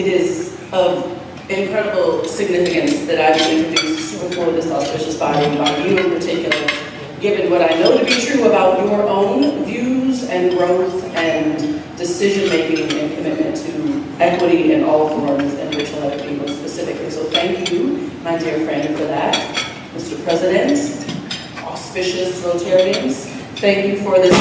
It is of incredible significance that I've been introduced before this auspicious body, and by you in particular, given what I know to be true about your own views and growth and decision-making and commitment to equity in all forms and racial equity most specifically. So thank you, my dear friend, for that. Mr. President, auspicious Rotarians, thank you for this.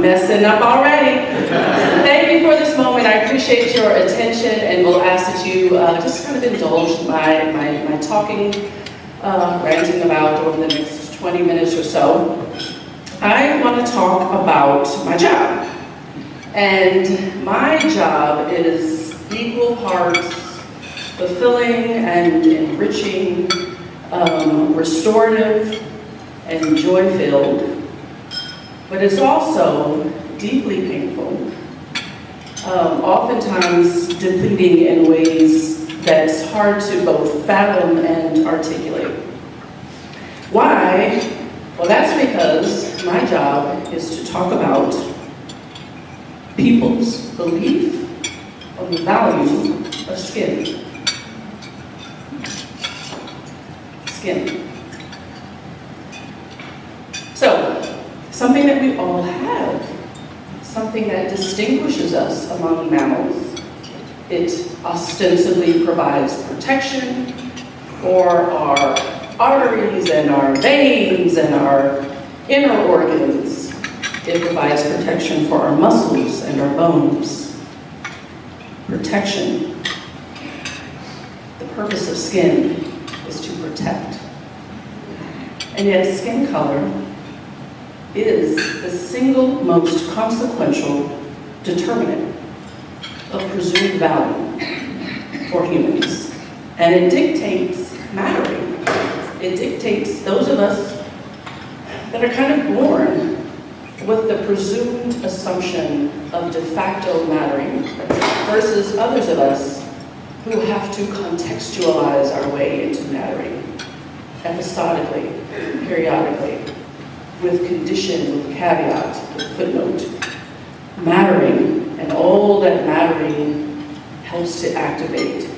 Messing up already. Thank you for this moment. I appreciate your attention, and will ask that you just kind of indulge my talking, ranting about over the next 20 minutes or so. I want to talk about my job. And my job is equal parts fulfilling and enriching, restorative and joy-filled. But it's also deeply painful, oftentimes depleting in ways that's hard to both fathom and articulate. Why? Well, that's because my job is to talk about people's belief on the value of skin. Skin. So, something that we all have, something that distinguishes us among mammals. It ostensibly provides protection for our arteries and our veins and our inner organs. It provides protection for our muscles and our bones. Protection. The purpose of skin is to protect. And yet skin color is the single most consequential determinant of presumed value for humans. And it dictates mattering. It dictates those of us that are kind of born with the presumed assumption of de facto mattering versus others of us who have to contextualize our way into mattering episodically, periodically, with condition, with caveat, with footnote. Mattering, and all that mattering helps to activate,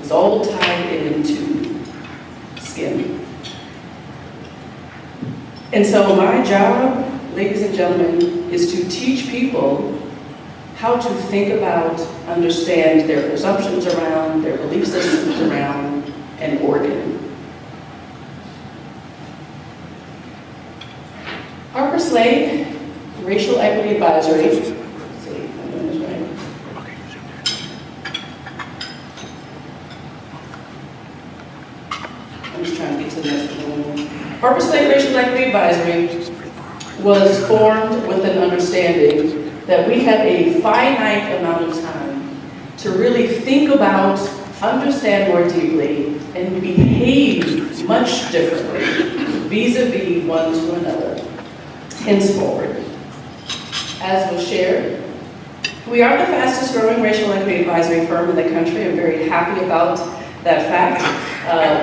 is all tied into skin. And so my job, ladies and gentlemen, is to teach people how to think about, understand their presumptions around, their belief systems around an organ. Harper Slade, Racial Equity Advisory. Let's see if I'm doing this right. I'm just trying to get to the next one. Harper Slade Racial Equity Advisory was formed with an understanding that we have a finite amount of time to really think about, understand more deeply, and behave much differently vis-a-vis one to another. Henceforward. As was shared, we are the fastest growing racial equity advisory firm in the country. I'm very happy about that fact.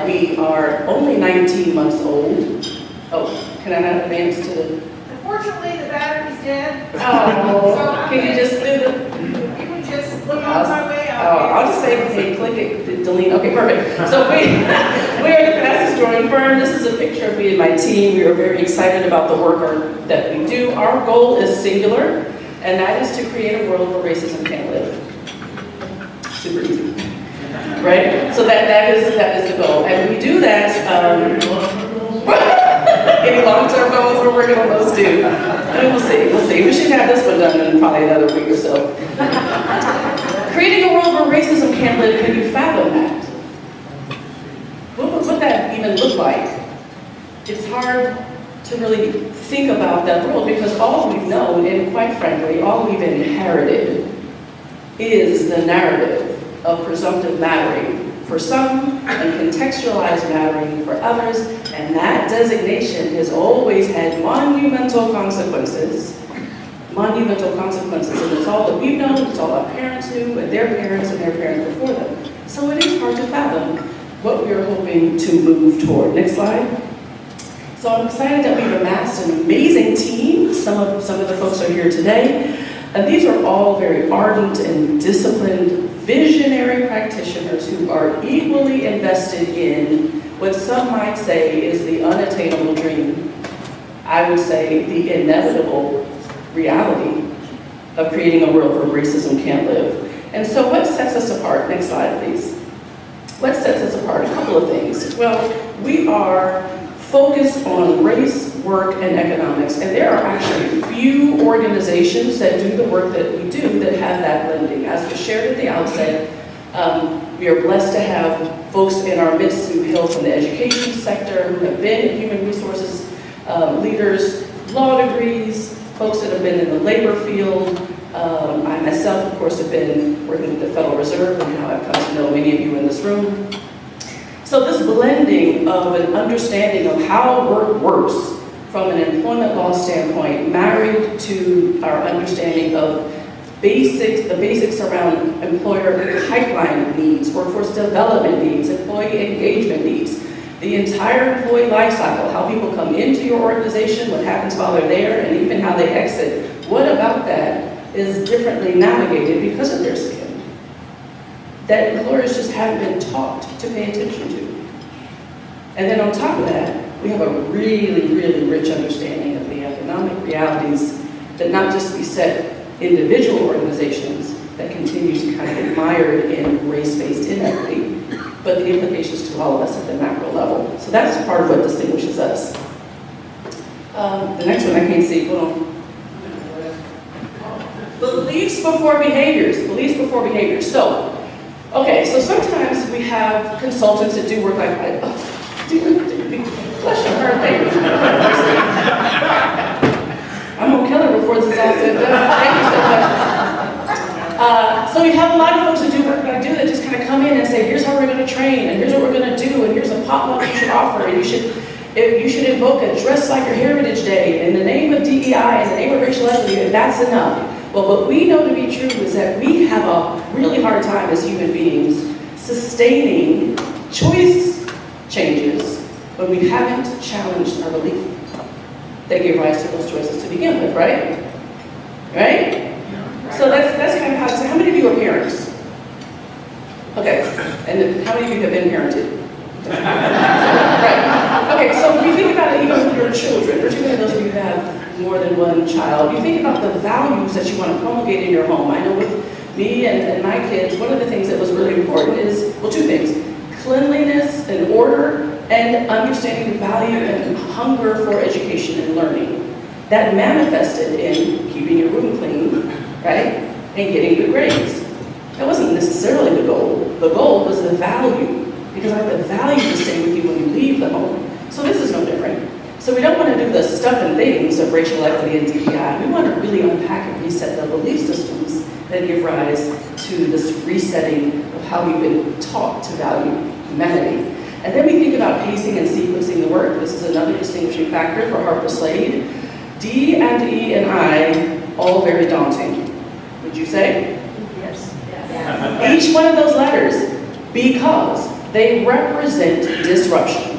We are only 19 months old. Oh, can I not advance to the... Unfortunately, the battery's dead. Oh, so can you just do the... You can just look on my way out. I'll just say, hey, click it, delete. Okay, perfect. So we are the fastest growing firm. This is a picture of me and my team. We are very excited about the work that we do. Our goal is singular, and that is to create a world where racism can't live. Super easy, right? So that is the goal, and we do that. Any long-term goals, we're working on those too. I mean, we'll see. We should have this one done in probably another week or so. Creating a world where racism can't live, can you fathom that? What would that even look like? It's hard to really think about that world because all we've known, and quite frankly, all we've inherited is the narrative of presumptive mattering for some and contextualized mattering for others, and that designation has always had monumental consequences, and it's all that we've known, it's all our parents knew, and their parents before them. So it is hard to fathom what we are hoping to move toward. Next slide. So So I'm excited that we've amassed an amazing team. Some of the folks are here today. And these are all very ardent and disciplined, visionary practitioners who are equally invested in what some might say is the unattainable dream. I would say the inevitable reality of creating a world where racism can't live. And so what sets us apart? Next slide, please. What sets us apart? A couple of things. Well, we are focused on race, work, and economics. And there are actually few organizations that do the work that we do that have that blending. As was shared at the outset, we are blessed to have folks in our midst who hail from the education sector, who have been in human resources leaders, law degrees, folks that have been in the labor field. I myself, of course, have been working with the Federal Reserve, and now I've come to know many of you in this room. So this blending of an understanding of how work works from an employment law standpoint, married to our understanding of the basics around employer pipeline needs, workforce development needs, employee engagement needs, the entire employee life cycle, how people come into your organization, what happens while they're there, and even how they exit. What about that is differently navigated because of their skin that employers just haven't been taught to pay attention to? And then on top of that, we have a really, really rich understanding of the economic realities that not just beset individual organizations that continue to kind of get mired in race-based inequity, but the implications to all of us at the macro level. So that's part of what distinguishes us. The next one I can't see, hold on. Beliefs before behaviors, beliefs before behaviors. So, okay, so sometimes we have consultants that do work like, bless your heart, baby. I'm gonna kill her before this is all said and done. Thank you so much. So we have a lot of folks that do work like I do that just kind of come in and say, here's how we're gonna train, and here's what we're gonna do, and here's a potluck you should offer, and you should invoke a Dress Like Your Heritage Day in the name of DEI, in the name of racial equity, and that's enough. Well, what we know to be true is that we have a really hard time as human beings sustaining choice changes when we haven't challenged our belief that gave rise to those choices to begin with, right? Right? So that's kind of how, so how many of you are parents? Okay, and then how many of you have been parented? Right. Okay, so if you think about it even with your children, particularly those of you who have more than one child, you think about the values that you want to promulgate in your home. I know with me and my kids, one of the things that was really important is, well, two things: cleanliness and order, and understanding the value and hunger for education and learning. That manifested in keeping your room clean, right? And getting good grades. That wasn't necessarily the goal. The goal was the value, because I have the value to stay with you when you leave the home. So this is no different. So we don't want to do the stuff and things of racial equity and DEI. We want to really unpack and reset the belief systems that give rise to this resetting of how we've been taught to value humanity. And then we think about pacing and sequencing the work. This is another distinguishing factor for Harper Slade. D and E and I, all very daunting. Would you say? Yes. Each one of those letters, because they represent disruption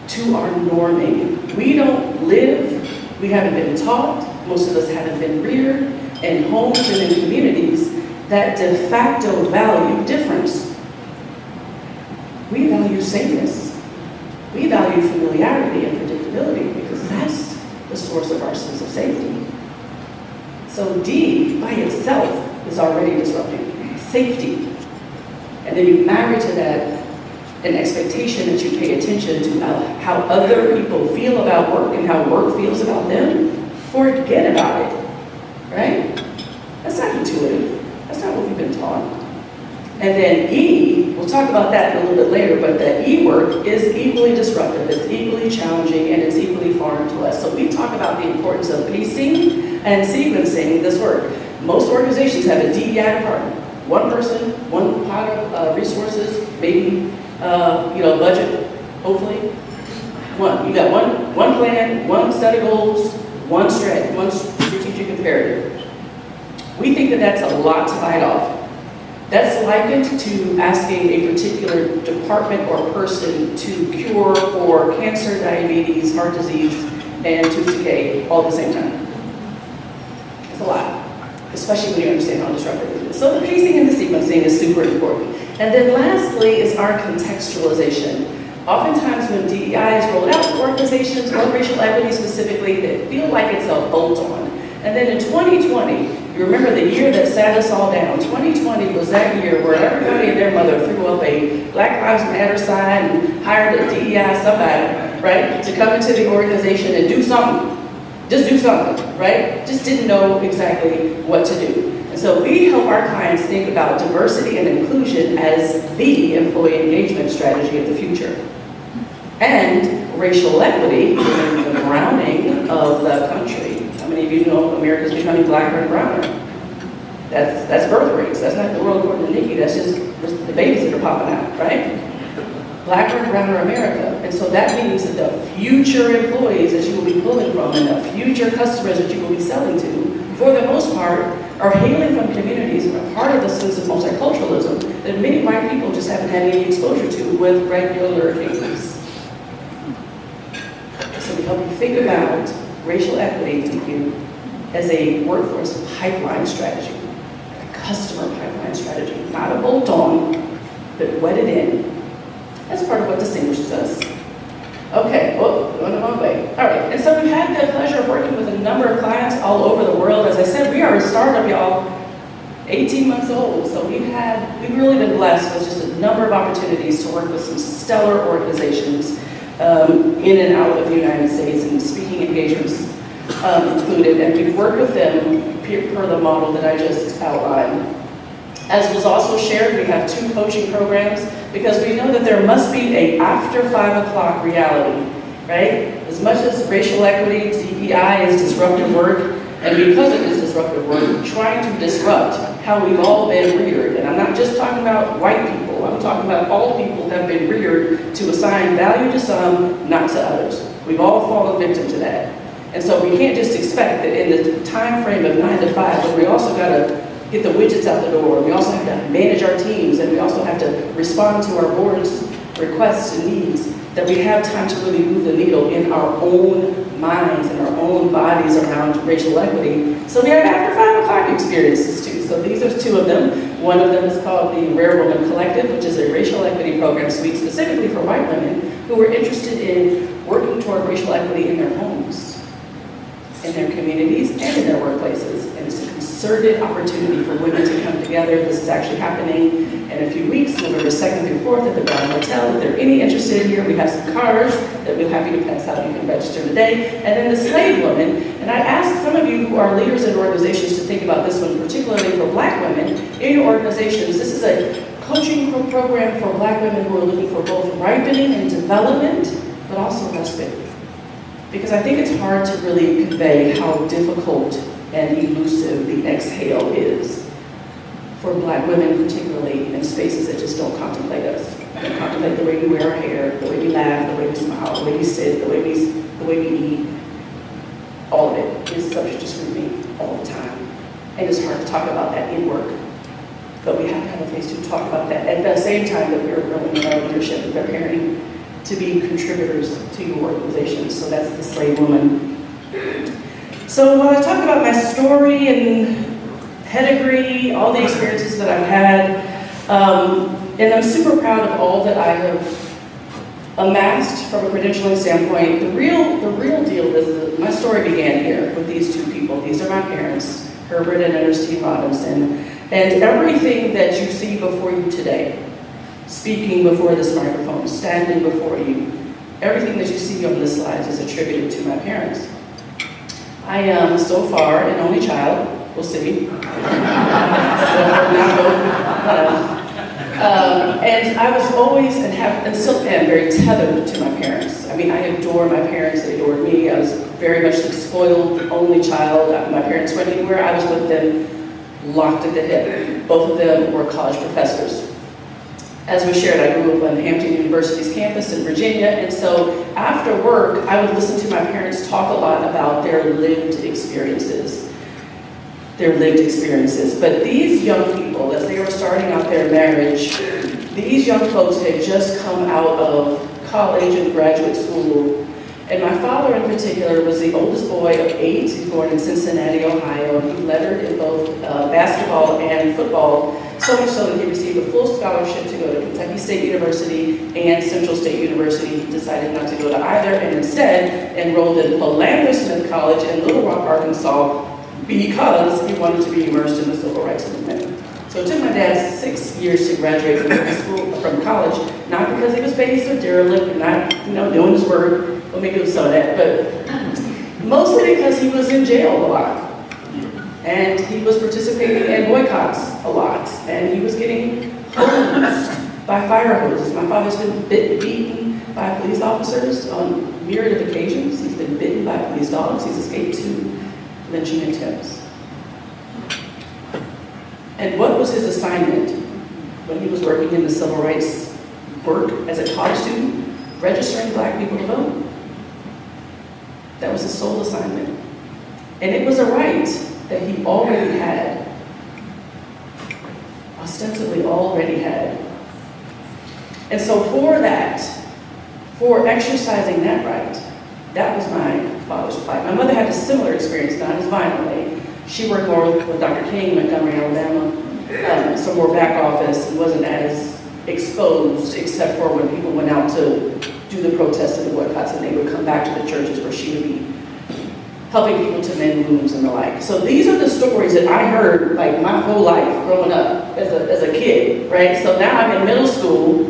to our norming. We don't live, we haven't been taught, most of us haven't been reared in homes and in communities that de facto value difference. We value sameness. We value familiarity and predictability because that's the source of our sense of safety. So D by itself is already disrupting safety. And then you marry to that an expectation that you pay attention to how other people feel about work and how work feels about them. Forget about it, right? That's not intuitive. That's not what we've been taught. And then E, we'll talk about that a little bit later, but the E work is equally disruptive, it's equally challenging, and it's equally foreign to us. So we talk about the importance of pacing and sequencing this work. Most organizations have a DEI department. One person, one pot of resources, maybe budget, hopefully. One. You got one plan, one set of goals, one strategic imperative. We think that that's a lot to bite off. That's likened to asking a particular department or person to cure for cancer, diabetes, heart disease, and tooth decay all at the same time. It's a lot, especially when you understand how disruptive it is. So the pacing and the sequencing is super important. And then lastly is our contextualization. Oftentimes when DEI is rolled out to organizations or racial equity specifically, they feel like it's a bolt-on. And then in 2020, you remember the year that sat us all down. 2020 was that year where everybody and their mother threw up a Black Lives Matter sign and hired a DEI somebody, right, to come into the organization and do something. Just do something, right? Just didn't know exactly what to do. And so we help our clients think about diversity and inclusion as the employee engagement strategy of the future. And racial equity, the browning of the country. How many of you know America's becoming blacker and browner? That's birth rates. That's not the world according to Nikki. That's just the babies that are popping out, right? Blacker and browner America. And so that means that the future employees that you will be pulling from and the future customers that you will be selling to, for the most part, are hailing from communities and are part of the sense of multiculturalism that many white people just haven't had any exposure to with regular things. So we help you think about racial equity, thank you, as a workforce pipeline strategy, a customer pipeline strategy, not a bolt-on, but wedded in. That's part of what distinguishes us. Okay, well, going the wrong way. All right, and so we've had the pleasure of working with a number of clients all over the world. As I said, we are a startup, y'all, 18 months old. So we've really been blessed with just a number of opportunities to work with some stellar organizations in and out of the United States, and speaking engagements included. And we've worked with them per the model that I just outlined. As was also shared, we have 2 coaching programs because we know that there must be a after 5 o'clock reality, right? As much as racial equity, DEI is disruptive work, and because it is disruptive work, we're trying to disrupt how we've all been reared. And I'm not just talking about white people, I'm talking about all people have been reared to assign value to some, not to others. We've all fallen victim to that. And so we can't just expect that in the time frame of 9 to 5, but we also gotta get the widgets out the door. We also have to manage our teams, and we also have to respond to our board's requests and needs, that we have time to really move the needle in our own minds and our own bodies around racial equity. So we have after 5 o'clock experiences too. So these are 2 of them. One of them is called the Rare Woman Collective, which is a racial equity program suite specifically for white women who are interested in working toward racial equity in their homes, in their communities, and in their workplaces. And it's a concerted opportunity for women to come together. This is actually happening in a few weeks, November 2nd through 4th at the Brown Hotel. If there are any interested in here, we have some cards that we're happy to pass out. You can register today. And then the Slade Woman, and I asked some of you who are leaders in organizations to think about this one, particularly for Black women in your organizations. This is a coaching program for Black women who are looking for both ripening and development, but also respite. Because I think it's hard to really convey how difficult and elusive the exhale is for Black women, particularly in spaces that just don't contemplate us. Don't contemplate the way we wear our hair, the way we laugh, the way we smile, the way we sit, the way we eat. All of it is subject to scrutiny all the time. And it's hard to talk about that in work. But we have to have a place to talk about that at the same time that we're growing in our leadership and preparing to be contributors to your organizations. So that's the Slade Woman. So when I talk about my story and pedigree, all the experiences that I've had, and I'm super proud of all that I have amassed from a credentialing standpoint. The real deal is that my story began here with these 2 people. These are my parents, Herbert and Ernestine Robinson. And everything that you see before you today, speaking before this microphone, standing before you, everything that you see on this slide is attributed to my parents. I am so far an only child. We'll see. And I was always and still am very tethered to my parents. I mean, I adore my parents. They adored me. I was very much the spoiled only child. My parents went anywhere. I was with them, locked at the hip. Both of them were college professors. As we shared, I grew up on Hampton University's campus in Virginia, and so after work, I would listen to my parents talk a lot about their lived experiences. their lived experiences. But these young people, as they were starting out their marriage, these young folks had just come out of college and graduate school. And my father in particular was the oldest boy of 8. He was born in Cincinnati, Ohio. He lettered in both basketball and football, so much so that he received a full scholarship to go to Kentucky State University and Central State University. He decided not to go to either and instead enrolled in Philander Smith College in Little Rock, Arkansas, because he wanted to be immersed in the civil rights movement. So it took my dad 6 years to graduate from college, not because he was base or derelict and not, doing his work. Well, maybe it was some of that, but mostly because he was in jail a lot. And he was participating in boycotts a lot. And he was getting hosed by fire hoses. My father's been beaten by police officers on myriad of occasions. He's been bitten by police dogs. He's escaped 2 lynching attempts. And what was his assignment when he was working in the civil rights work as a college student? Registering Black people to vote. That was his sole assignment. And it was a right that he already had, ostensibly already had. And so for exercising that right, that was my father's plight. My mother had a similar experience, not as violently. She worked more with Dr. King in Montgomery, Alabama, some more back office, and wasn't as exposed, except for when people went out to do the protests and the boycotts, and they would come back to the churches where she would be helping people to mend wounds and the like. So these are the stories that I heard like my whole life growing up as a kid, right? So now I'm in middle school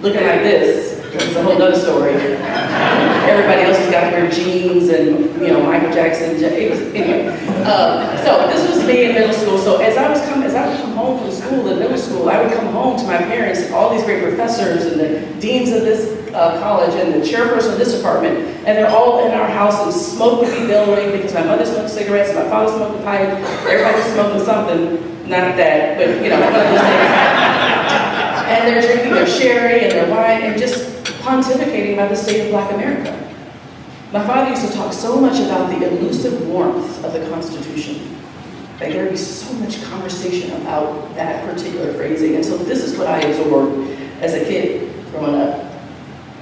looking like this. It's a whole other story. Everybody else has got to wear jeans and, Michael Jackson. Anyway. So this was me in middle school. So as I would come home from school in middle school, I would come home to my parents and all these great professors and the deans of this college and the chairperson of this department, and they're all in our house, and smoke would be billowing because my mother smoked cigarettes, my father smoked a pipe, everybody was smoking something, not that, but one of those things. And they're drinking their sherry and their wine and just pontificating about the state of Black America. My father used to talk so much about the elusive warmth of the Constitution. Like there would be so much conversation about that particular phrasing. And so this is what I absorbed as a kid growing up.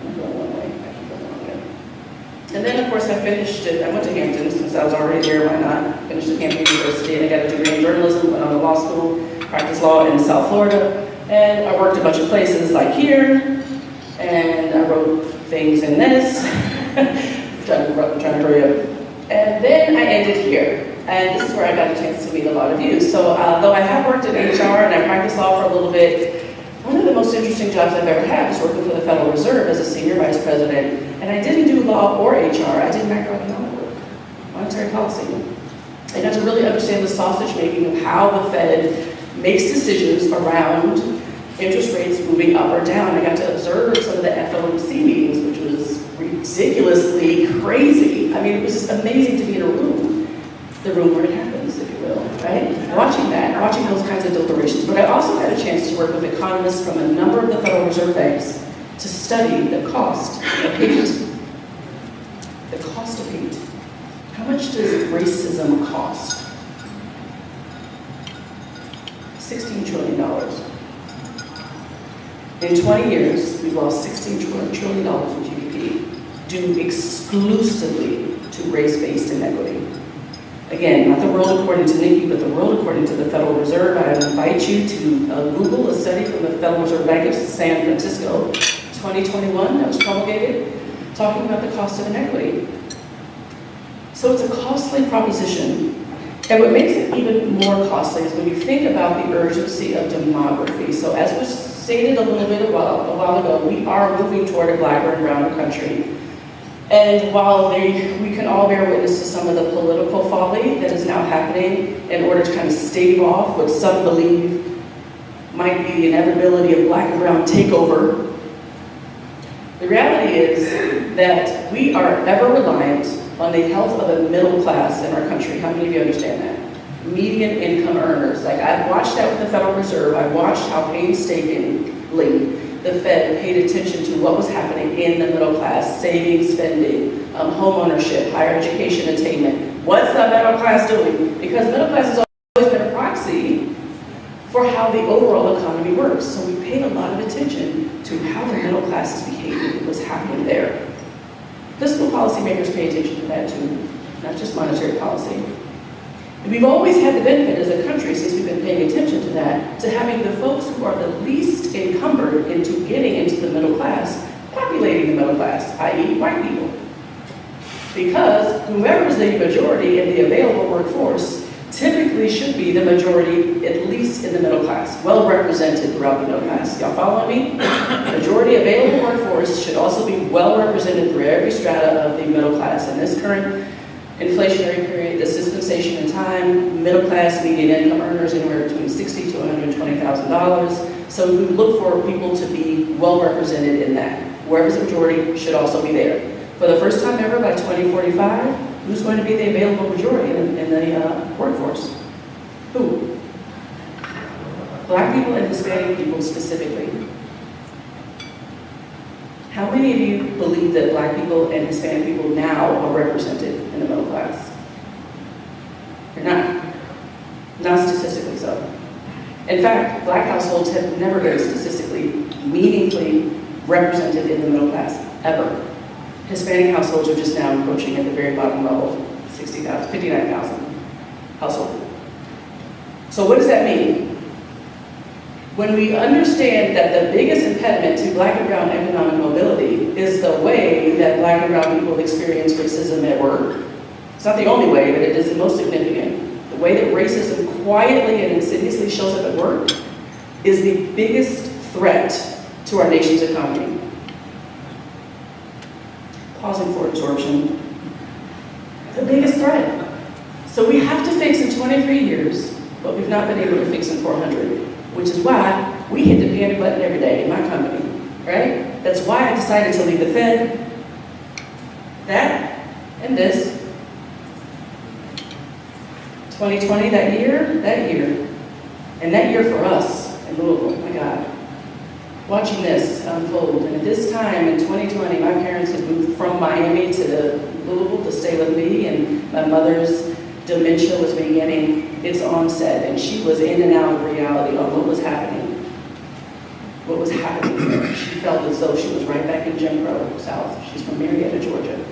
I'm going one way, I keep going one way. And then of course I went to Hampton since I was already there, why not? Finished at Hampton University and I got a degree in journalism, went on to law school, practiced law in South Florida. And I worked a bunch of places like here, and I wrote things in this, trying to hurry up. And then I ended here. And this is where I got a chance to meet a lot of you. So though I have worked in HR and I practiced law for a little bit, one of the most interesting jobs I've ever had was working for the Federal Reserve as a senior vice president. And I didn't do law or HR, I did macroeconomic work, monetary policy. I got to really understand the sausage making of how the Fed makes decisions around interest rates moving up or down. I got to observe some of the FOMC meetings, which was ridiculously crazy. I mean, it was just amazing to be in a room, the room where it happens, if you will, right? Watching those kinds of deliberations. But I also had a chance to work with economists from a number of the Federal Reserve banks to study the cost of hate. The cost of hate. How much does racism cost? $16 trillion. In 20 years, we've lost $16 trillion in GDP due exclusively to race-based inequity. Again, not the world according to Nikki, but the world according to the Federal Reserve. I invite you to Google a study from the Federal Reserve Bank of San Francisco, 2021, that was promulgated, talking about the cost of inequity. So it's a costly proposition. And what makes it even more costly is when you think about the urgency of demography. So as was stated a while ago, we are moving toward a blacker and browner country. And while we can all bear witness to some of the political folly that is now happening in order to kind of stave off what some believe might be the inevitability of black and brown takeover, the reality is that we are ever reliant on the health of a middle class in our country. How many of you understand that? Median income earners. Like I've watched that with the Federal Reserve. I watched how painstakingly the Fed paid attention to what was happening in the middle class, saving, spending, home ownership, higher education attainment. What's the middle class doing? Because middle class is for how the overall economy works. So we paid a lot of attention to how the middle class is behaving and what's happening there. Fiscal policymakers pay attention to that too, not just monetary policy. And we've always had the benefit as a country, since we've been paying attention to that, to having the folks who are the least encumbered into getting into the middle class, populating the middle class, i.e. white people. Because whomever is the majority in the available workforce typically should be the majority, at least in the middle class, well represented throughout the middle class. Y'all following me? Majority available workforce should also be well represented through every strata of the middle class. In this current inflationary period, this dispensation in time, middle class median income earners anywhere between $60,000 to $120,000. So we look for people to be well represented in that. Wherever's the majority should also be there. For the first time ever, by 2045, who's going to be the available majority in the workforce? Who? Black people and Hispanic people specifically. How many of you believe that Black people and Hispanic people now are represented in the middle class? You're not. Not statistically so. In fact, Black households have never been statistically meaningfully represented in the middle class, ever. Hispanic households are just now approaching at the very bottom level, 60,000, 59,000 households. So what does that mean? When we understand that the biggest impediment to Black and brown economic mobility is the way that Black and brown people experience racism at work, it's not the only way, but it is the most significant. The way that racism quietly and insidiously shows up at work is the biggest threat to our nation's economy. Pausing for absorption. The biggest threat. So we have to fix in 23 years what we've not been able to fix in 400, which is why we hit the panic button every day in my company, right? That's why I decided to leave the Fed. That and this. 2020, that year. And that year for us in Louisville, my God. Watching this unfold, and at this time in 2020, my parents had moved from Miami to Louisville to stay with me, and my mother's dementia was beginning its onset, and she was in and out of reality on what was happening. What was happening there. She felt as though she was right back in Jim Crow South. She's from Marietta, Georgia.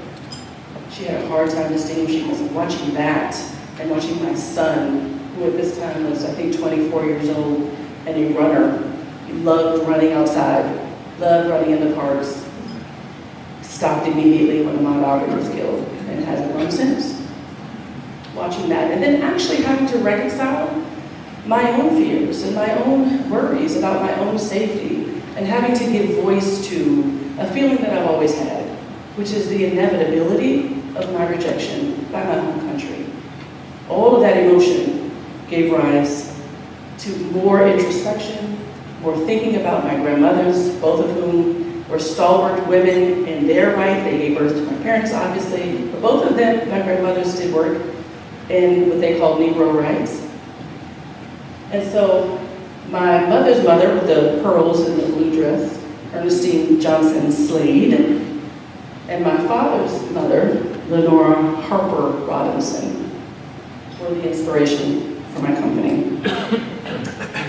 She had a hard time distinguishing us. Watching that, and watching my son, who at this time was, I think, 24 years old, and a runner. He loved running outside, loved running in the parks, stopped immediately when Ahmaud Arbery was killed, and hasn't run since. Watching that, and then actually having to reconcile my own fears and my own worries about my own safety, and having to give voice to a feeling that I've always had, which is the inevitability of my rejection by my home country. All of that emotion gave rise to more introspection, more thinking about my grandmothers, both of whom were stalwart women in their right. They gave birth to my parents, obviously, but both of them, my grandmothers, did work in what they called Negro rights. And so my mother's mother, with the pearls and the blue dress, Ernestine Johnson Slade, and my father's mother, Lenora Harper Robinson, were the inspiration for my company.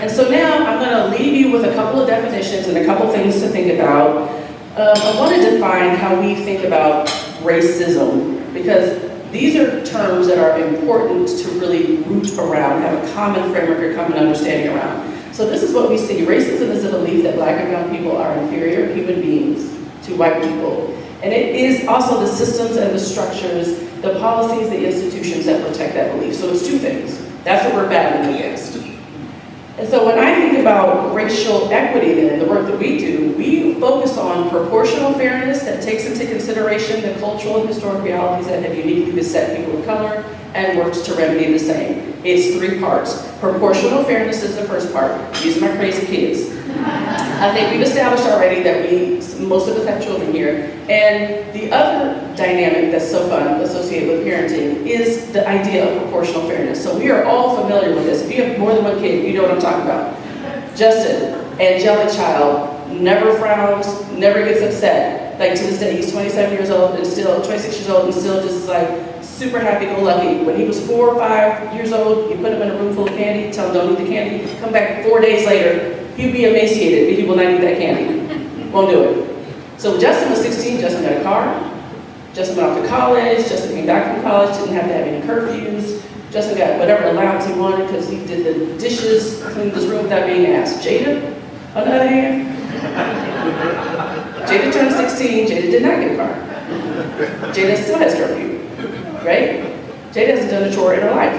And so now I'm going to leave you with a couple of definitions and a couple things to think about. I want to define how we think about racism, because these are terms that are important to really root around, have a common framework or common understanding around. So this is what we see. Racism is a belief that Black and brown people are inferior human beings to white people. And it is also the systems and the structures, the policies, the institutions that protect that belief. So it's two things. That's what we're battling against. And so when I think about racial equity then, the work that we do, we focus on proportional fairness that takes into consideration the cultural and historic realities that have uniquely beset people of color and works to remedy the same. It's three parts. Proportional fairness is the first part. These are my crazy kids. I think we've established already that most of us have children here. And the other dynamic that's so fun associated with parenting is the idea of proportional fairness. So we are all familiar with this. If you have more than one kid, you know what I'm talking about. Justin, angelic child, never frowns, never gets upset. Like to this day, he's 27 years old and still, 26 years old and still just like super happy-go-lucky. When he was 4 or 5 years old, you put him in a room full of candy, tell him don't eat the candy, come back 4 days later, he'd be emaciated, but he will not eat that candy. Won't do it. So Justin was 16, Justin got a car, Justin went off to college, Justin came back from college, didn't have to have any curfews, Justin got whatever allowance he wanted because he did the dishes, cleaned his room without being asked. Jada, on the other hand, Jada turned 16, Jada did not get a car. Jada still has curfew, right? Jada hasn't done a chore in her life.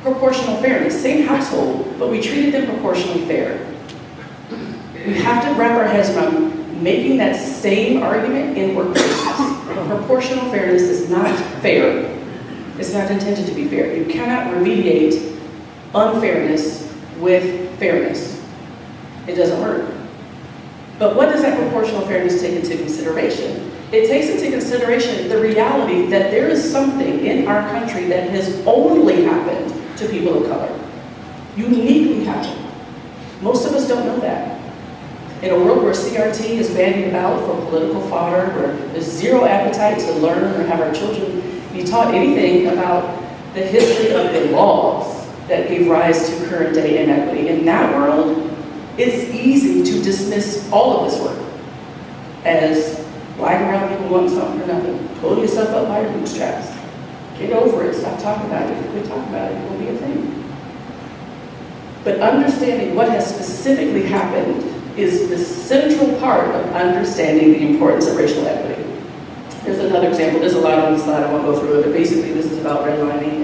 Proportional fairness, same household, but we treated them proportionally fair. We have to wrap our heads around making that same argument in workplaces. Proportional fairness is not fair. It's not intended to be fair. You cannot remediate unfairness with fairness. It doesn't work. But what does that proportional fairness take into consideration? It takes into consideration the reality that there is something in our country that has only happened to people of color. Uniquely happened. Most of us don't know that. In a world where CRT is bandied about for political fodder, where there's zero appetite to learn or have our children be taught anything about the history of the laws that gave rise to current day inequity. In that world, it's easy to dismiss all of this work as black and brown people want something for nothing. Pull yourself up by your bootstraps. Get over it. Stop talking about it. If we talk about it, it will be a thing. But understanding what has specifically happened is the central part of understanding the importance of racial equity. Here's another example. There's a lot on the slide. I won't go through it, but basically this is about redlining.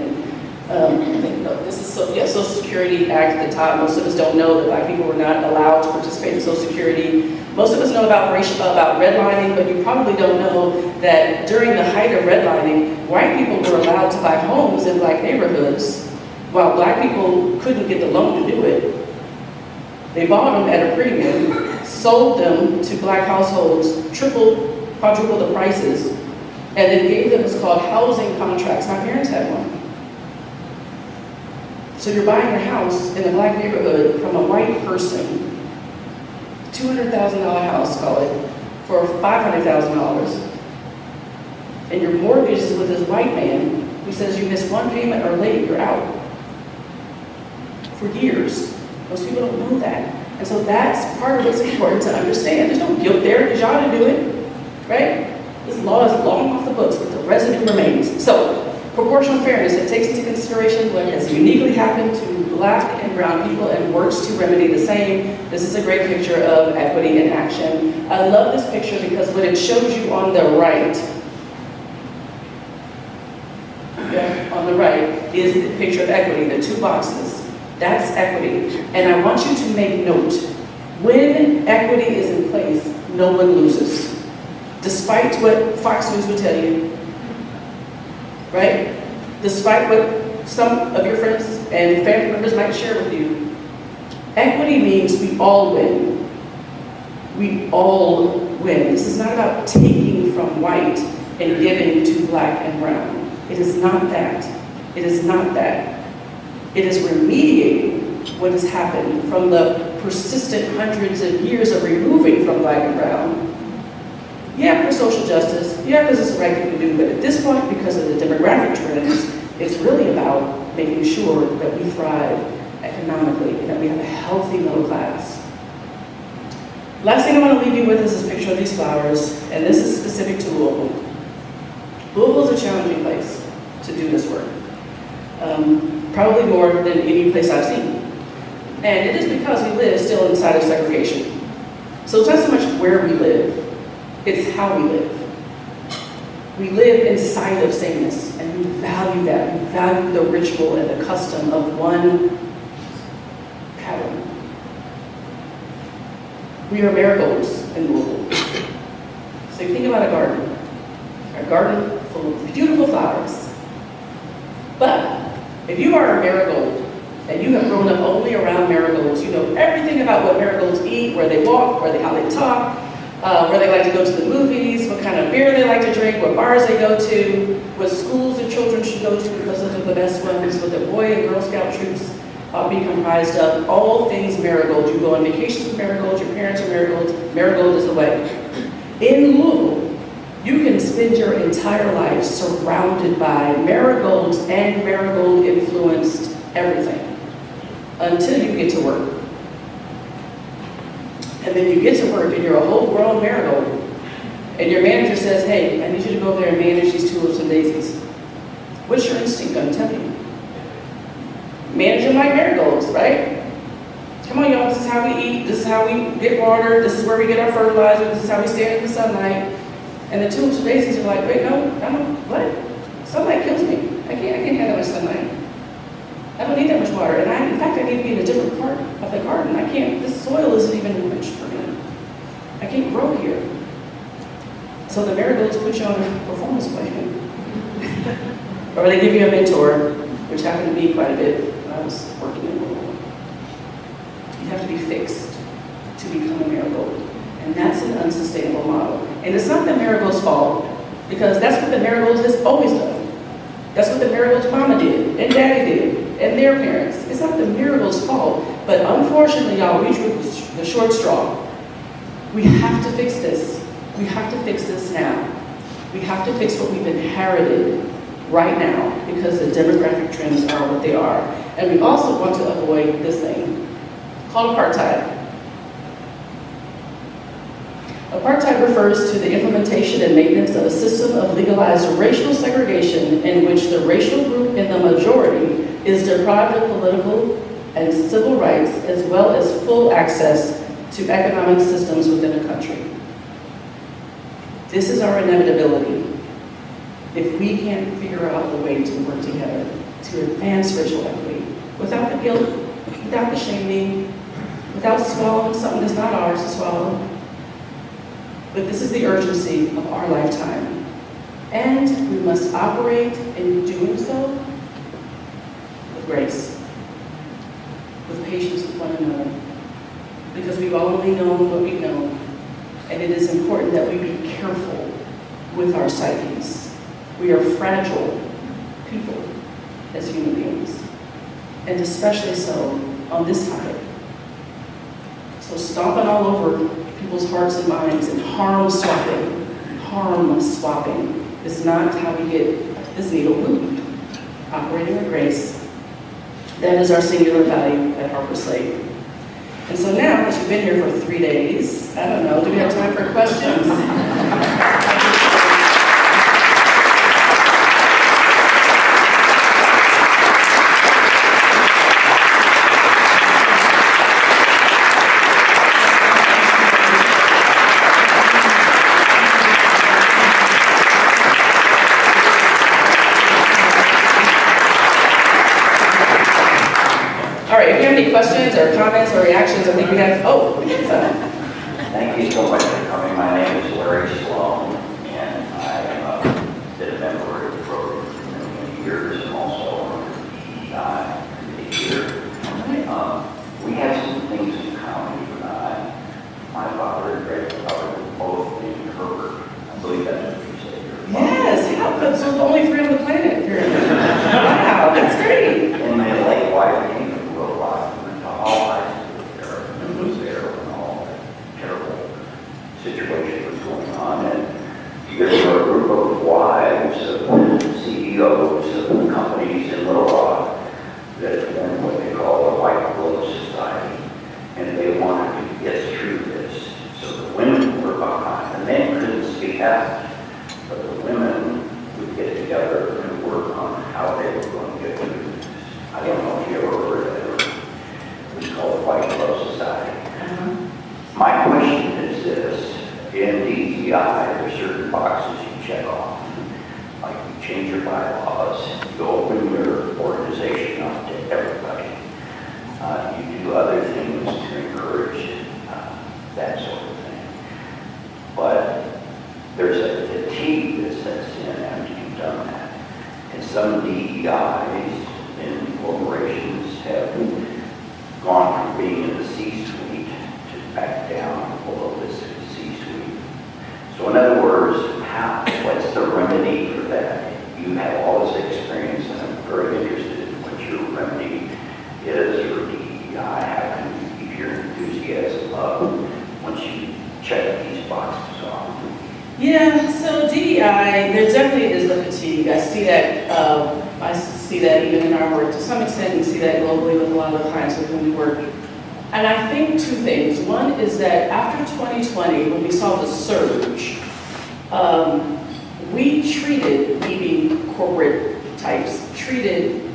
And this is Social Security Act at the top. Most of us don't know that black people were not allowed to participate in Social Security. Most of us know about redlining, but you probably don't know that during the height of redlining, white people were allowed to buy homes in black neighborhoods, while black people couldn't get the loan to do it. They bought them at a premium, sold them to black households, quadruple the prices, and then gave them what's called housing contracts. My parents had one. So you're buying a house in a black neighborhood from a white person, $200,000 house, call it, for $500,000. And your mortgage is with this white man who says you miss one payment or late, you're out. For years. Most people don't know that. And so that's part of what's important to understand. There's no guilt there because y'all didn't do it, right? This law is long off the books, but the residue remains. So, proportional fairness, it takes into consideration what has uniquely happened to black and brown people and works to remedy the same. This is a great picture of equity in action. I love this picture because what it shows you on the right, is the picture of equity, the two boxes. That's equity. And I want you to make note, when equity is in place, no one loses. Despite what Fox News would tell you, right? Despite what some of your friends and family members might share with you, equity means we all win. We all win. This is not about taking from white and giving to black and brown. It is not that. It is not that. It is remediating what has happened from the persistent hundreds of years of removing from black and brown. Yeah, for social justice. Yeah, because it's the right thing to do. But at this point, because of the demographic trends, it's really about making sure that we thrive economically and that we have a healthy middle class. Last thing I want to leave you with is this picture of these flowers, and this is specific to Louisville. Louisville is a challenging place to do this work. Probably more than any place I've seen. And it is because we live still inside of segregation. So it's not so much where we live, it's how we live. We live inside of sameness, and we value that. We value the ritual and the custom of one pattern. We are marigolds in Louisville. So you think about a garden full of beautiful flowers. But if you are a marigold and you have grown up only around marigolds, you know everything about what marigolds eat, where they walk, how they talk, where they like to go to the movies, what kind of beer they like to drink, what bars they go to, what schools their children should go to because those are the best ones, what the Boy and Girl Scout troops ought to be comprised of all things marigold. You go on vacations with marigolds, your parents are marigolds, marigold is the way. In Louisville, you can spend your entire life surrounded by marigolds and marigold-influenced everything until you get to work. And then you get to work and you're a whole-grown marigold. And your manager says, hey, I need you to go over there and manage these tulips and daisies. What's your instinct going to tell you? Manage them like marigolds, right? Come on, y'all, this is how we eat, this is how we get water, this is where we get our fertilizer, this is how we stand in the sunlight. And the tulips and daisies are like, wait, no, what? Sunlight kills me. I can't have that much sunlight. I don't need that much water. And in fact, I need to be in a different part of the garden. This soil isn't even rich for me. I can't grow here. So the marigolds put you on a performance plan. Or they give you a mentor, which happened to be quite a bit when I was working in Louisville. You have to be fixed to become a marigold. And that's an unsustainable model. And it's not the marigold's fault, because that's what the marigolds has always done. That's what the marigold's mama did, and daddy did, and their parents. It's not the marigold's fault, but unfortunately, y'all, we drew the short straw. We have to fix this. We have to fix this now. We have to fix what we've inherited right now, because the demographic trends are what they are. And we also want to avoid this thing called apartheid. Apartheid refers to the implementation and maintenance of a system of legalized racial segregation in which the racial group in the majority is deprived of political and civil rights, as well as full access to economic systems within a country. This is our inevitability. If we can't figure out the way to work together to advance racial equity without the guilt, without the shaming, without swallowing something that's not ours to swallow. But this is the urgency of our lifetime. And we must operate in doing so with grace, with patience with one another, because we've only known what we've known. And it is important that we be careful with our psyches. We are fragile people as human beings, and especially so on this topic. So stomping all over people's hearts and minds and harm swapping is not how we get this needle moved. Operating with grace, that is our singular value at Harper Slade. And so now that you've been here for 3 days, I don't know, do we have time for questions? Questions or comments or reactions? I think we have, we have some. Thank you so much for coming. My name is Larry Sloan, and I have been a member of the program for many years, and also on the committee here. We have some things in common, you and I. My father and grandfather were both named Herbert. I believe that's what you say. Yes, that's the only 3 on the planet. Wow, that's great. And my late wife came from Little Rock. All high school there, and was there when all that terrible situation was going on. And there's a group of wives of CEOs of companies in Little Rock that formed what they call a white glove society. And they wanted to get through this. So the women were behind. The men couldn't speak out, but the women would get together and work on how they were going to get through this. I don't know if you ever heard of it. It's called White Glove Society. My question is this: in DEI, there are certain boxes you check off. Like you change your bylaws, you open your organization up to everybody. You do other things to encourage that sort of thing. But there's a fatigue that sets in after you've done that. And some DEIs in corporations have gone from being in the C-suite to back down below the C-suite. So in other words, what's the remedy for that? You have all this experience, and I'm very interested in what your remedy is Yeah, so DEI, there definitely is the fatigue. I see that even in our work. To some extent, we see that globally with a lot of the clients with whom we work. And I think two things. One is that after 2020, when we saw the surge, we treated, being corporate types, treated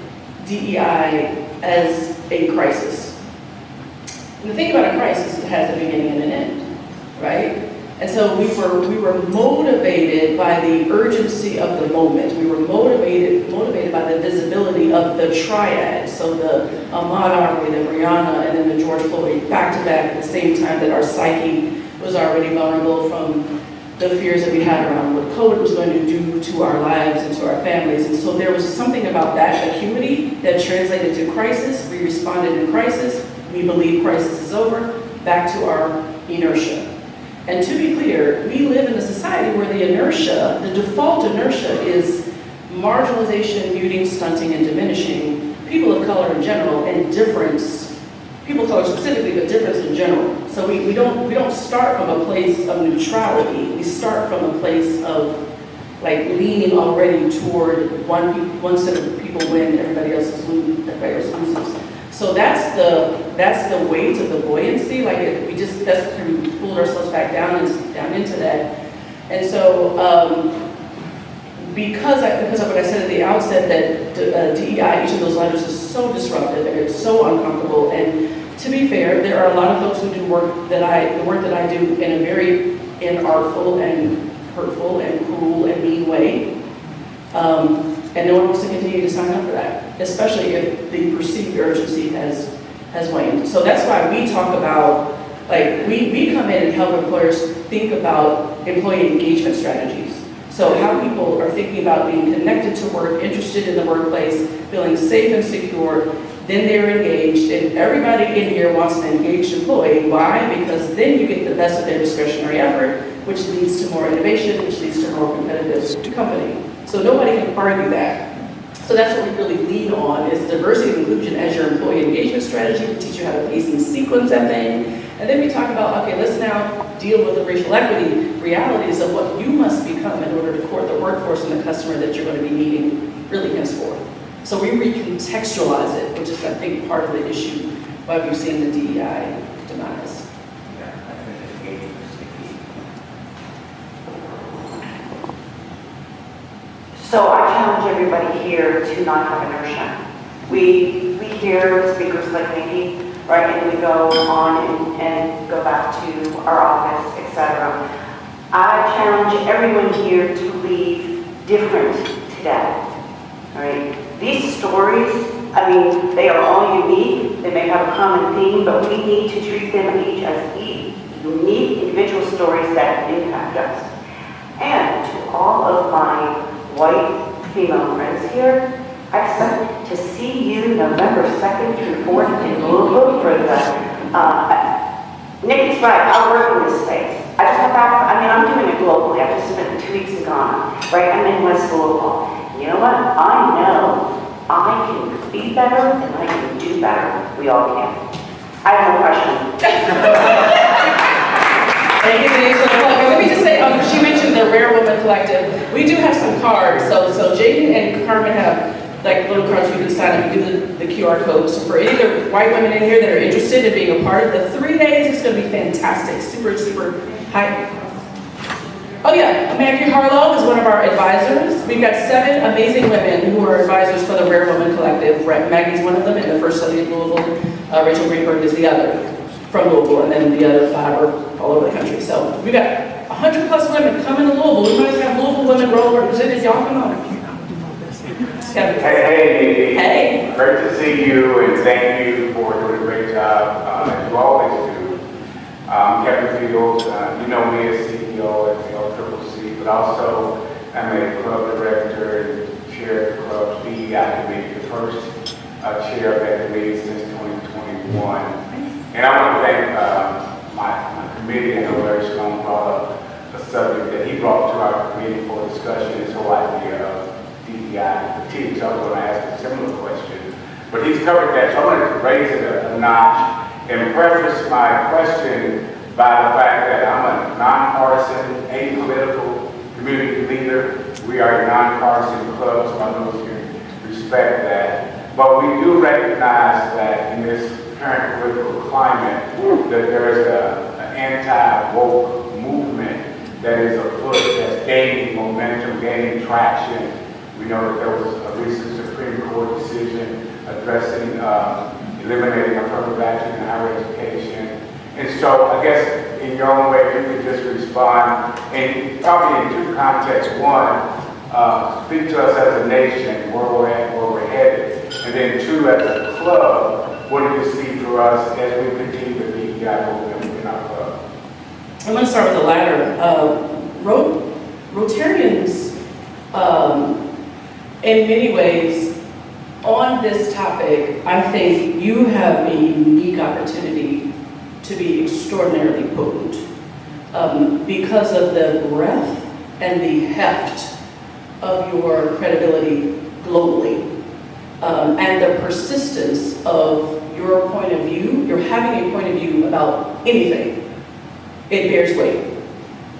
DEI as a crisis. And the thing about a crisis, it has a beginning and an end, right? And so we were motivated by the urgency of the moment. We were motivated by the visibility of the triad. So the Ahmaud Arbery, the Breonna, and then the George Floyd, back to back at the same time that our psyche was already vulnerable from the fears that we had around what COVID was going to do to our lives and to our families. And so there was something about that acuity that translated to crisis. We responded in crisis. We believe crisis is over. Back to our inertia. And to be clear, we live in a society where the inertia, the default inertia, is marginalization, muting, stunting, and diminishing people of color in general, and difference, people of color specifically, but difference in general. So we don't start from a place of neutrality. We start from a place of like leaning already toward one set of people win, everybody else loses. So that's the weight of the buoyancy. Like that's kind of, we pulled ourselves back down into that. And so because of what I said at the outset, that DEI, each of those letters is so disruptive and it's so uncomfortable. And to be fair, there are a lot of folks who do the work that I do in a very inartful and hurtful and cruel and mean way. And no one wants to continue to sign up for that, especially if the perceived urgency has waned. So that's why we talk about, like, we come in and help employers think about employee engagement strategies. So how people are thinking about being connected to work, interested in the workplace, feeling safe and secure, then they're engaged, and everybody in here wants an engaged employee. Why? Because then you get the best of their discretionary effort, which leads to more innovation, which leads to a more competitive company. So nobody can argue that. So that's what we really lean on, is diversity and inclusion as your employee engagement strategy. We teach you how to pace and sequence that thing. And then we talk about, okay, let's now deal with the racial equity realities of what you must become in order to court the workforce and the customer that you're going to be meeting really henceforth. So we recontextualize it, which is, I think, part of the issue why we've seen the DEI demise. Yeah, I think engagement is the key. So I challenge everybody here to not have inertia. We hear speakers like Nikki, right, and we go on and go back to our office, etc. I challenge everyone here to leave different today, right? These stories, I mean, they are all unique. They may have a common theme, but we need to treat them each as unique individual stories that impact us. And to all of my white female friends here, I expect to see you November 2nd through 4th in Louisville for the, Nikki's right, I work in this space. I just have back, I'm doing it globally. I just spent 2 weeks in Ghana, right? I'm in West Louisville. You know what? I know I can be better and I can do better. We all can. I have no question. Thank you, Denise, for the plug. And let me just say, she mentioned the Rare Woman Collective. We do have some cards. So Jaden and Carmen have like little cards you can sign up. You do the QR code. So for any of the white women in here that are interested in being a part of the 3 days, it's going to be fantastic. Super, super high. Oh yeah, Maggie Harlow is one of our advisors. We've got 7 amazing women who are advisors for the Rare Woman Collective. Maggie's one of them, and the first lady of Louisville, Rachel Greenberg, is the other from Louisville, and then the other 5 are all over the country. So we've got 100 plus women coming to Louisville. We might have Louisville women roll represented. Y'all come on. Hey, Hey. great to see you, and thank you for doing a great job, as you always do. Kevin Fields, you know me as CEO at the LCCC, but also I'm a club director and chair of the club's DEI committee, the first chair of that committee since 2021. And I want to thank my committee. I know Larry Sloan brought up a subject that he brought to our committee for discussion, this whole idea of DEI fatigue. So I was going to ask a similar question, but he's covered that. So I wanted to raise it a notch and preface my question by the fact that I'm a nonpartisan, apolitical But we do recognize that in this current political climate, that there's an anti-woke movement that is afoot, that's gaining momentum, gaining traction. We know that there was a recent Supreme Court decision addressing eliminating affirmative action in higher education. And so I guess in your own way, you could just respond, and probably in two contexts. One, speak to us as a nation, where we're at, where we're headed. And then two, as a club, what do you see for us as we continue the DEI movement in our club? I'm going to start with the latter. Rotarians, in many ways, on this topic, I think you have a unique opportunity to be extraordinarily potent because of the breadth and the heft of your credibility globally and the persistence of your point of view. You're having a point of view about anything. It bears weight.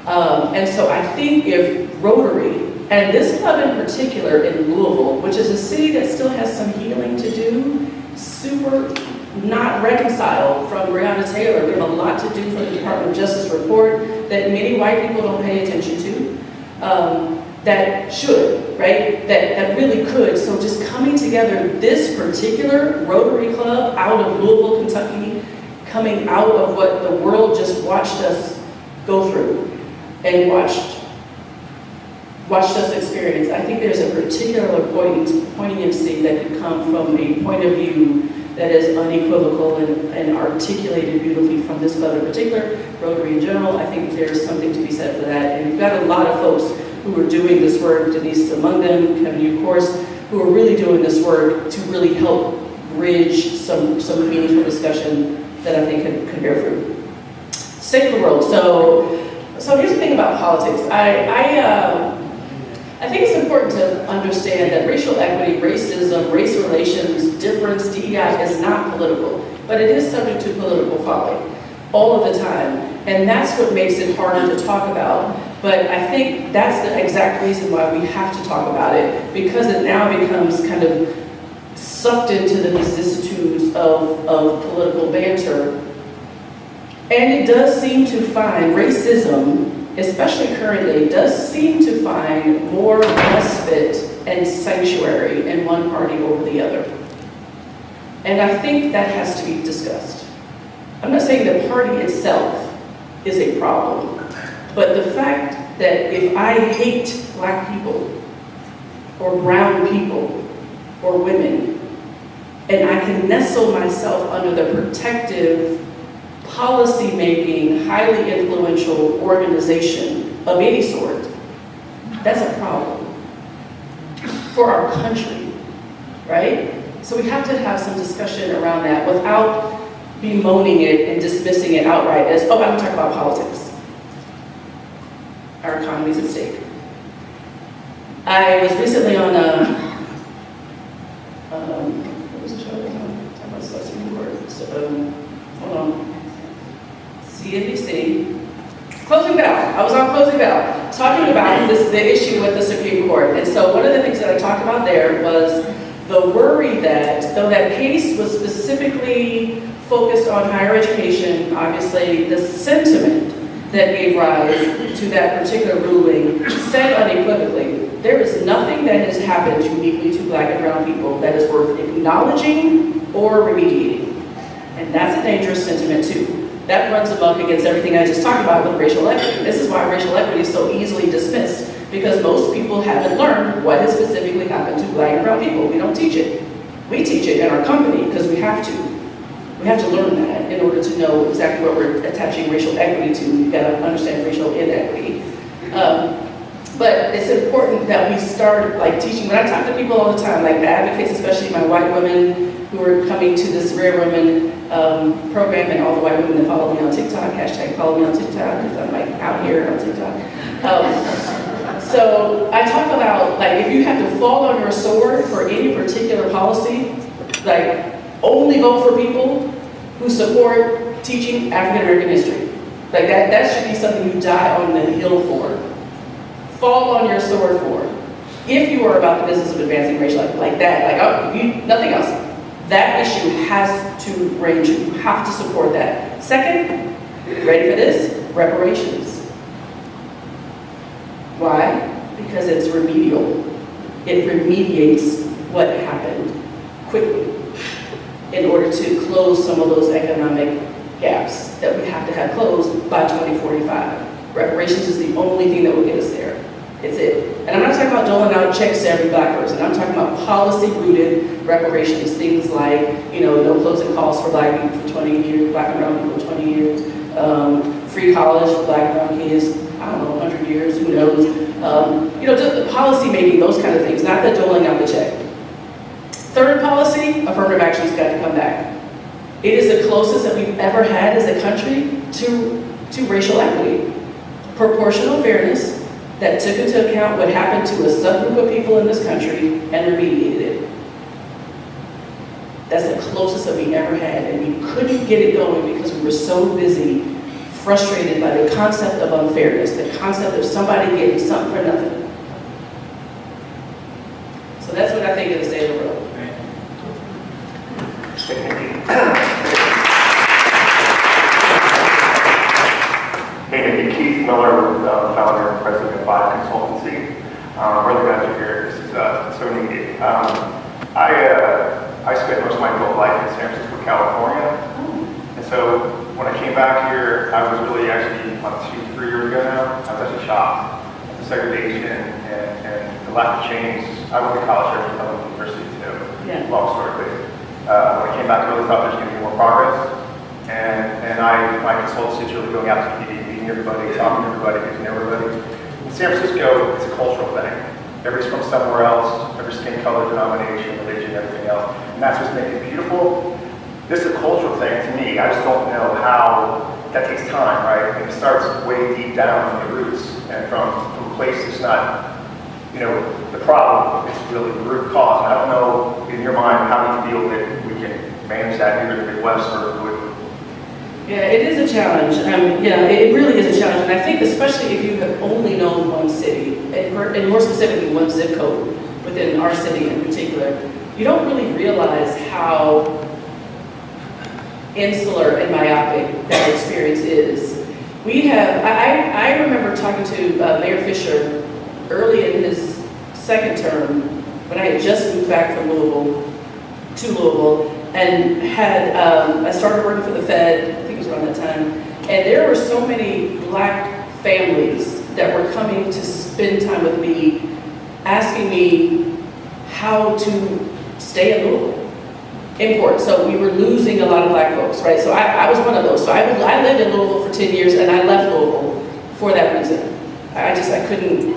And so I think if Rotary, and this club in particular in Louisville, which is a city that still has some healing to do, super not reconciled from Breonna Taylor. We have a lot to do for the Department of Justice report that many white people don't pay attention to, that should, right? That really could. So just coming together, this particular Rotary Club out of Louisville, Kentucky, coming out of what the world just watched us go through and watched us experience. I think there's a particular poignancy that could come from a point of view that is unequivocal and articulated beautifully from this club in particular, Rotary in general. I think there's something to be said for that. And we've got a lot of folks who are doing this work, Denise among them, Kevin, you, of course, who are really doing this work to really help bridge some meaningful discussion that I think could bear fruit. State of the world. So here's the thing about politics. I think it's important to understand that racial equity, racism, race relations, difference, DEI is not political, but it is subject to political folly all of the time. And that's what makes it harder to talk about. But I think that's the exact reason why we have to talk about it, because it now becomes kind of sucked into the vicissitudes of political banter. And it does seem to find racism, especially currently, does seem to find more respite and sanctuary in one party over the other. And I think that has to be discussed. I'm not saying the party itself is a problem, but the fact that if I hate black people or brown people or women, and I can nestle myself under the protective policy-making, highly influential organization of any sort, that's a problem for our country, right? So we have to have some discussion around that without bemoaning it and dismissing it outright as, oh, I'm talking about politics. Our economy is at stake. I was recently on what was the show? Talking about Supreme Court. Hold on. CNBC. Closing Bell. I was on Closing Bell talking about the issue with the Supreme Court. And so one of the things that I talked about there was the worry that, though that case was specifically focused on higher education, obviously the sentiment that gave rise to that particular ruling said unequivocally, there is nothing that has happened uniquely to black and brown people that is worth acknowledging or remediating. And that's a dangerous sentiment too. That runs amok against everything I just talked about with racial equity. This is why racial equity is so easily dismissed, because most people haven't learned what has specifically happened to black and brown people. We don't teach it. We teach it in our company because we have to. We have to learn that in order to know exactly what we're attaching racial equity to. We've got to understand racial inequity. But it's important that we start teaching. When I talk to people all the time, the advocates, especially my white women who are coming to this Rare Women program, and all the white women that follow me on TikTok, hashtag follow me on TikTok, because I'm out here on TikTok. So I talk about if you have to fall on your sword for any particular policy, only vote for people who support teaching African American history. That should be something you die on the hill for. Fall on your sword for. If you are about the business of advancing racial equity like that, nothing else, that issue has to range. You have to support that. Second, ready for this? Reparations. Why? Because it's remedial. It remediates what happened quickly in order to close some of those economic gaps that we have to have closed by 2045. Reparations is the only thing that will get us there. It's it. And I'm not talking about doling out checks to every black person. I'm talking about policy-rooted reparations, things like, no closing costs for black people for 20 years, black and brown people for 20 years, free college for black and brown kids, I don't know, 100 years, who knows. Just the policy making, those kind of things, not the doling out the check. Third policy, affirmative action's got to come back. It is the closest that we've ever had as a country to racial equity. Proportional fairness that took into account what happened to a subgroup of people in this country and remediated it. That's the closest that we ever had, and we couldn't get it going because we were so busy, frustrated by the concept of unfairness, the concept of somebody getting something for nothing. So that's what I think of the state of the world. Hey, Nikki, Keith Miller, founder and president of Vibe Consultancy. Really glad you're here. This is so neat. I spent most of my adult life in San Francisco, California. And so when I came back here, I was really actually, 2-3 years ago now, I was actually shocked at the segregation and the lack of change. I went to college here at Hampton University too, long story, but when I came back, I really thought there's going to be more progress. And my consultancy is really going out to the community, meeting everybody, talking to everybody, getting to know everybody. In San Francisco, it's a cultural thing. Everybody's from somewhere else, every skin color, denomination, religion, everything else. And that's what's making it beautiful. This is a cultural thing to me. I just don't know how that takes time, right? And it starts way deep down from the roots and from a place that's not, the problem. It's really the root cause. And I don't know, in your mind, how you feel that we can manage that here in the Midwest or would. Yeah, it is a challenge. It really is a challenge. And I think especially if you have only known one city, and more specifically one zip code within our city in particular, you don't really realize how insular and myopic that experience is. I remember talking to Mayor Fisher early in his second term when I had just moved back from Louisville, and I started working for the Fed, I think it was around that time, and there were so many black families that were coming to spend time with me, asking me how to stay in Louisville. Import, so we were losing a lot of black folks, right? So I was one of those. So I lived in Louisville for 10 years and I left Louisville for that reason. I couldn't.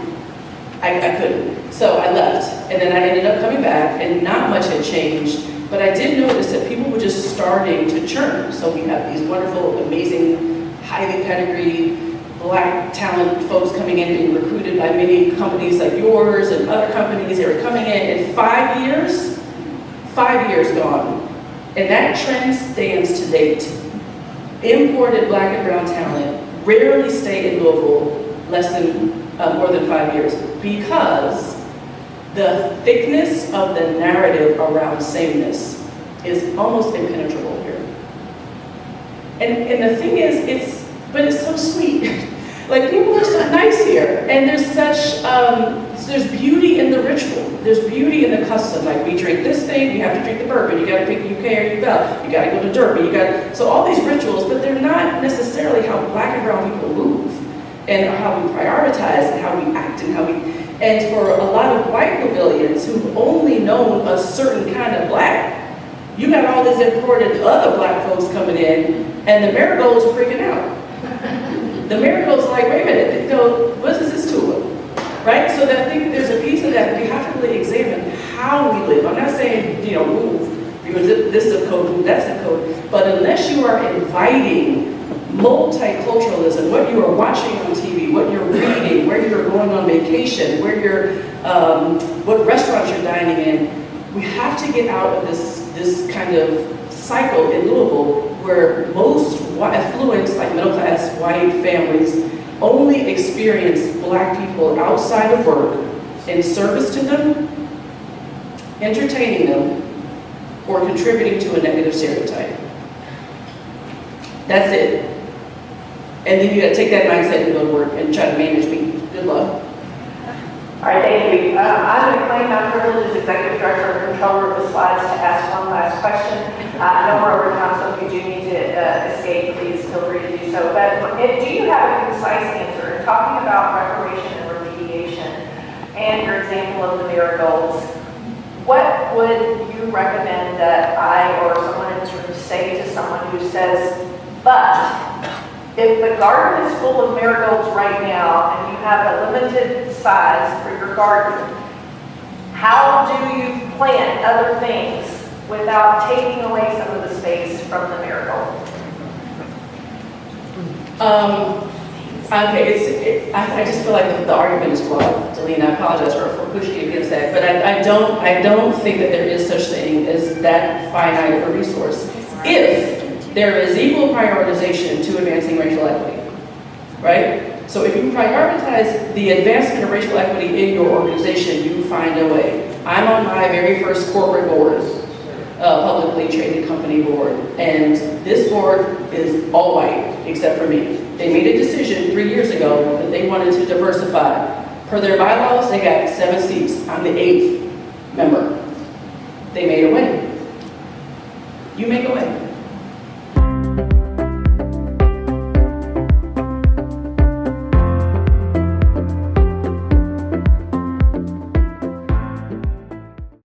So I left, and then I ended up coming back, and not much had changed, but I did notice that people were just starting to churn. So we have these wonderful, amazing, highly pedigreed, black talent folks coming in, being recruited by many companies like yours and other companies. They were coming in 5 years gone, and that trend stands to date. Imported black and brown talent rarely stay in Louisville more than 5 years, because the thickness of the narrative around sameness is almost impenetrable here. And the thing is, it's so sweet. Like, people are so nice here, and there's there's beauty in the ritual. There's beauty in the custom. Like, we drink this thing, you have to drink the bourbon, you gotta pick UK or UL, you gotta go to Derby, so all these rituals, but they're not necessarily how black and brown people move, and how we prioritize, and how we act, and for a lot of white Louvillians who've only known a certain kind of black, you got all these imported other black folks coming in, and the marigolds are freaking out. The marigolds are like, wait a minute, what is this to them? Right? So I think there's a piece of that we have to really examine how we live. I'm not saying, move, this zip code, move that zip code, but unless you are inviting multiculturalism, what you are watching on TV, what you're reading, where you're going on vacation, what restaurants you're dining in, we have to get out of this kind of cycle in Louisville where most affluent, like middle-class white families only experience black people outside of work in service to them, entertaining them, or contributing to a negative stereotype. That's it. And then you gotta take that mindset and go to work and try to manage me. Good luck. All right, thank you. I'm going to claim my privilege as Executive Director and Controller of the slides to ask one last question. I know we're over time, so if you do need to escape, please feel free to do so. But do you have a concise answer in talking about reparation and remediation and your example of the marigolds? What would you recommend that I or someone in this room say to someone who says, but if the garden is full of marigolds right now and you have a limited size for your garden, how do you plant other things without taking away some of the space from the marigold? Okay, I just feel like the argument is flawed, Delene. I apologize for pushing against that, but I don't think that there is such thing as that finite of a resource. If there is equal prioritization to advancing racial equity, right? So if you prioritize the advancement of racial equity in your organization, you find a way. I'm on my very first corporate board, publicly traded company board, and this board is all white except for me. They made a decision 3 years ago that they wanted to diversify. Per their bylaws, they got 7 seats. I'm the 8th member. They made a way. You make a way.